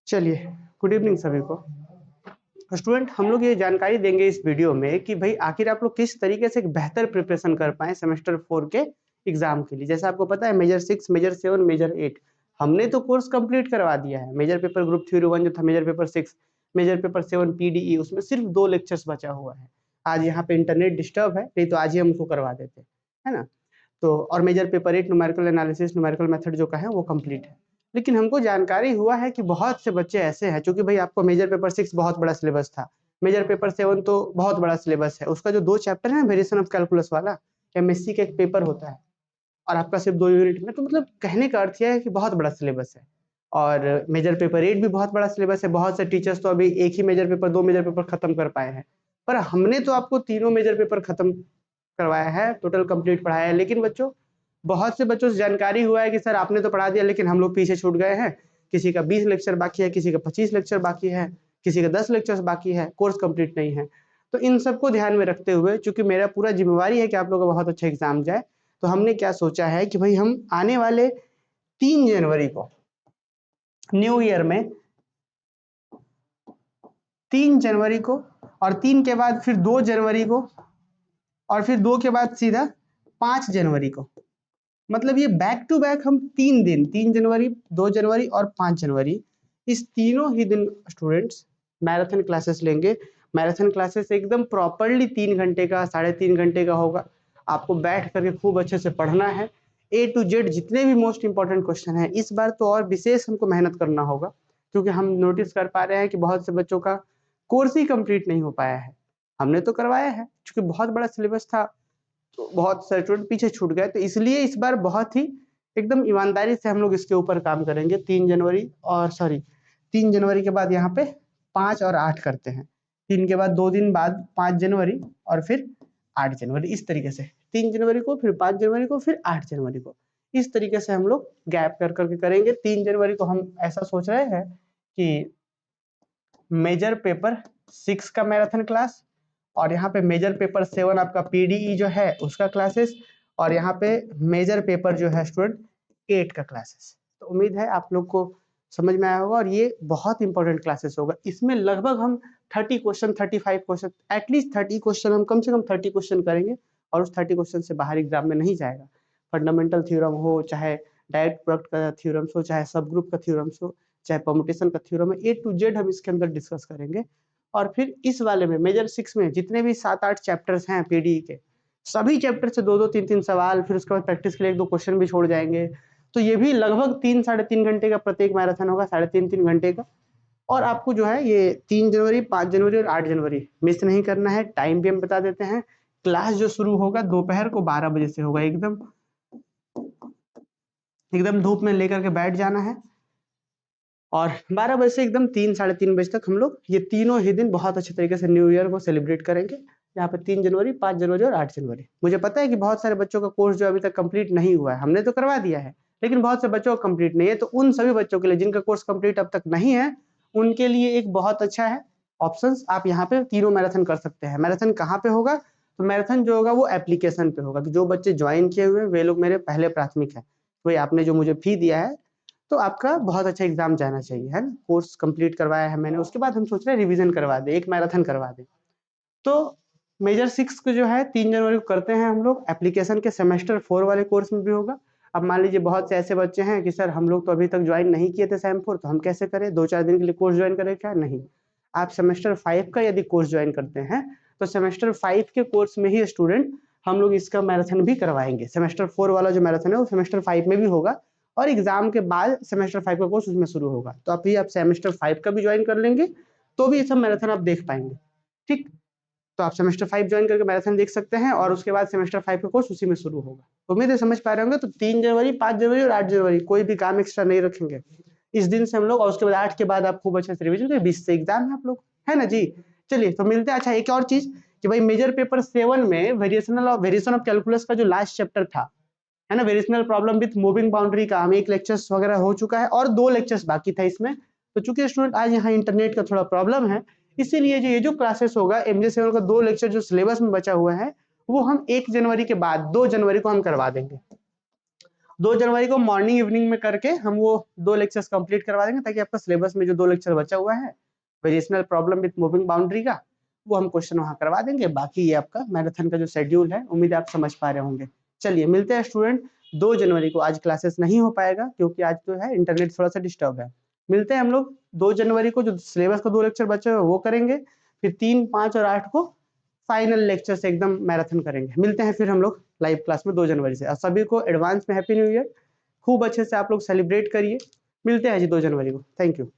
चलिए, good evening सभी को। स्टूडेंट, हम लोग ये जानकारी देंगे इस वीडियो में कि भाई आखिर आप लोग किस तरीके से एक बेहतर प्रिपरेशन कर पाए सेमेस्टर 4 के एग्जाम के लिए। जैसे आपको पता है मेजर 6, मेजर 7, मेजर 8 हमने तो कोर्स कंप्लीट करवा दिया है। मेजर पेपर ग्रुप थ्योरी 1 जो था, major paper 6, major paper 7 PDE, उसमें सिर्फ 2 लेक्चर्स बचा हुआ है। आज यहाँ पे इंटरनेट डिस्टर्ब है, नहीं तो आज ही हम उसको करवा देते, है ना। तो और major paper 8 numerical analysis, numerical method जो का है वो कंप्लीट है। लेकिन हमको जानकारी हुआ है कि बहुत से बच्चे ऐसे हैं, क्योंकि भाई आपको मेजर पेपर 6 बहुत बड़ा सिलेबस था, मेजर पेपर 7 तो बहुत बड़ा सिलेबस है। उसका जो 2 चैप्टर है वेरिएशन ऑफ कैलकुलस वाला, एमएससी का एक पेपर होता है और आपका सिर्फ 2 यूनिट में, तो मतलब कहने का अर्थ यह है कि बहुत बड़ा सिलेबस है। और मेजर पेपर 8 भी बहुत बड़ा सिलेबस है। बहुत से टीचर्स तो अभी एक ही मेजर पेपर, 2 मेजर पेपर खत्म कर पाए हैं, पर हमने तो आपको तीनों मेजर पेपर खत्म करवाया है, टोटल कंप्लीट पढ़ाया है। लेकिन बच्चों, बहुत से बच्चों से जानकारी हुआ है कि सर आपने तो पढ़ा दिया लेकिन हम लोग पीछे छूट गए हैं। किसी का 20 लेक्चर बाकी है, किसी का 25 लेक्चर बाकी है, किसी का 10 लेक्चर्स बाकी है, कोर्स कंप्लीट नहीं है। तो इन सबको ध्यान में रखते हुए, चूंकि मेरा पूरा जिम्मेवारी है कि आप लोगों का बहुत अच्छा एग्जाम जाए, तो हमने क्या सोचा है कि भाई हम आने वाले 3 जनवरी को न्यू ईयर में, 3 जनवरी को और 3 के बाद फिर 2 जनवरी को और फिर 2 के बाद सीधा 5 जनवरी को, मतलब ये बैक टू बैक हम 3 दिन, 3 जनवरी, 2 जनवरी और 5 जनवरी, इस तीनों ही दिन स्टूडेंट्स मैराथन क्लासेस लेंगे। मैराथन क्लासेस एकदम प्रॉपरली 3 घंटे का, 3.5 घंटे का होगा। आपको बैठ करके खूब अच्छे से पढ़ना है। ए टू जेड जितने भी मोस्ट इंपॉर्टेंट क्वेश्चन है, इस बार तो और विशेष हमको मेहनत करना होगा, क्योंकि हम नोटिस कर पा रहे हैं कि बहुत से बच्चों का कोर्स ही कंप्लीट नहीं हो पाया है। हमने तो करवाया है, क्योंकि बहुत बड़ा सिलेबस था, तो बहुत सारे स्टूडेंट पीछे छूट गए, तो इसलिए इस बार बहुत ही एकदम ईमानदारी से हम लोग इसके ऊपर काम करेंगे। 3 जनवरी और 3 जनवरी के बाद यहाँ पे 5 और 8 करते हैं। 3 के बाद 2 दिन बाद 5 जनवरी और फिर 8 जनवरी, इस तरीके से 3 जनवरी को, फिर 5 जनवरी को, फिर 8 जनवरी को, इस तरीके से हम लोग गैप कर करके करेंगे। 3 जनवरी को हम ऐसा सोच रहे हैं कि मेजर पेपर 6 का मैराथन क्लास, और यहाँ पे मेजर पेपर 7 आपका पीडीई जो है उसका क्लासेस, और यहाँ पे मेजर पेपर जो है स्टूडेंट 8 का क्लासेस। तो उम्मीद है आप लोग को समझ में आया होगा, और ये बहुत इंपॉर्टेंट क्लासेस होगा। इसमें लगभग हम 30 क्वेश्चन, 35 क्वेश्चन, एटलीस्ट 30 क्वेश्चन, हम कम से कम 30 क्वेश्चन करेंगे, और उस 30 क्वेश्चन से बाहर एग्जाम में नहीं जाएगा। फंडामेंटल थ्योरम हो, चाहे डायरेक्ट प्रोडक्ट का थ्योरम्स हो, चाहे सब ग्रुप का थ्योरम्स हो, चाहे परमुटेशन का थ्योरम है, ए टू जेड हम इसके अंदर डिस्कस करेंगे। और फिर इस वाले में मेजर 6 में जितने भी 7-8 चैप्टर्स हैं पीडीई के, सभी चैप्टर से 2-2, 3-3 सवाल, फिर उसके बाद प्रैक्टिस के लिए 1-2 क्वेश्चन भी छोड़ जाएंगे। तो ये भी लगभग 3-3.5 घंटे का प्रत्येक मैराथन होगा, 3.5-3 घंटे का। और आपको जो है ये 3 जनवरी, 5 जनवरी और 8 जनवरी मिस नहीं करना है। टाइम भी हम बता देते हैं। क्लास जो शुरू होगा दोपहर को 12 बजे से होगा। एकदम एकदम धूप में लेकर के बैठ जाना है, और 12 बजे से एकदम 3-3:30 बजे तक हम लोग ये तीनों ही दिन बहुत अच्छे तरीके से न्यू ईयर को सेलिब्रेट करेंगे। यहाँ पे 3 जनवरी, 5 जनवरी और 8 जनवरी। मुझे पता है कि बहुत सारे बच्चों का कोर्स जो अभी तक कंप्लीट नहीं हुआ है, हमने तो करवा दिया है, लेकिन बहुत से बच्चों का कंप्लीट नहीं है। तो उन सभी बच्चों के लिए जिनका कोर्स कंप्लीट अब तक नहीं है, उनके लिए एक बहुत अच्छा है ऑप्शन। आप यहाँ पे तीनों मैराथन कर सकते हैं। मैराथन कहाँ पे होगा? तो मैराथन जो होगा वो एप्लीकेशन पे होगा, कि जो बच्चे ज्वाइन किए हुए हैं वे लोग मेरे पहले प्राथमिक है। वही आपने जो मुझे फी दिया है, तो आपका बहुत अच्छा एग्जाम जाना चाहिए, है ना। कोर्स कंप्लीट करवाया है मैंने, उसके बाद हम सोच रहे हैं रिवीजन करवा दें, एक मैराथन करवा दें। तो मेजर 6 को जो है 3 जनवरी को करते हैं हम लोग। एप्लीकेशन के सेमेस्टर 4 वाले कोर्स में भी होगा। अब मान लीजिए बहुत से ऐसे बच्चे हैं कि सर हम लोग तो अभी तक ज्वाइन नहीं किए थे सेम 4, तो हम कैसे करें, 2-4 दिन के लिए कोर्स ज्वाइन करें क्या? नहीं, आप सेमेस्टर 5 का यदि कोर्स ज्वाइन करते हैं, तो सेमेस्टर 5 के कोर्स में ही स्टूडेंट हम लोग इसका मैराथन भी करवाएंगे। सेमेस्टर 4 वाला जो मैराथन है वो सेमेस्टर 5 में भी होगा, और एग्जाम के बाद सेमेस्टर 5 का कोर्स उसमें शुरू होगा। तो आप सेमेस्टर 5 का भी ज्वाइन कर लेंगे, तो भी ये सब मैराथन आप देख पाएंगे। ठीक, तो आप सेमेस्टर 5 ज्वाइन करके मैराथन देख सकते हैं, और उसके बाद सेमेस्टर 5 का कोर्स उसी में शुरू होगा। उम्मीद है समझ पा रहे होंगे। तो 3 जनवरी, 5 जनवरी और 8 जनवरी कोई भी काम एक्स्ट्रा नहीं रखेंगे इस दिन से हम लोग, और उसके बाद 8 के बाद आप खूब अच्छे से रिवीजन करें। 20 से एग्जाम है आप लोग, है ना जी। चलिए तो मिलते हैं। अच्छा, एक और चीज कि भाई मेजर पेपर 7 में वेरिएशन ऑफ कैलकुलस का जो लास्ट चैप्टर था, है ना, variational problem with moving boundary का, हम 1 लेक्चर्स वगैरह हो चुका है, और 2 लेक्चर्स बाकी था इसमें। तो चूंकि स्टूडेंट आज यहाँ इंटरनेट का थोड़ा प्रॉब्लम है, इसीलिए ये जो क्लासेस होगा एमजे 7 का 2 लेक्चर जो सिलेबस में बचा हुआ है, वो हम 1 जनवरी के बाद 2 जनवरी को हम करवा देंगे। 2 जनवरी को मॉर्निंग इवनिंग में करके हम वो 2 लेक्चर्स कंप्लीट करवा देंगे, ताकि आपका सिलेबस में जो 2 लेक्चर बचा हुआ है variational problem with moving boundary का, वो हम क्वेश्चन वहाँ करवा देंगे। बाकी ये आपका मैराथन का जो शेड्यूल है, उम्मीद आप समझ पा रहे होंगे। चलिए मिलते हैं स्टूडेंट 2 जनवरी को। आज क्लासेस नहीं हो पाएगा क्योंकि आज जो है इंटरनेट थोड़ा सा डिस्टर्ब है। मिलते हैं हम लोग 2 जनवरी को, जो सिलेबस का 2 लेक्चर बचे हुए वो करेंगे, फिर 3, 5 और 8 को फाइनल लेक्चर से एकदम मैराथन करेंगे। मिलते हैं फिर हम लोग लाइव क्लास में 2 जनवरी से। और सभी को एडवांस में हैप्पी न्यू ईयर, खूब अच्छे से आप लोग सेलिब्रेट करिए। मिलते हैं जी 2 जनवरी को। Thank you.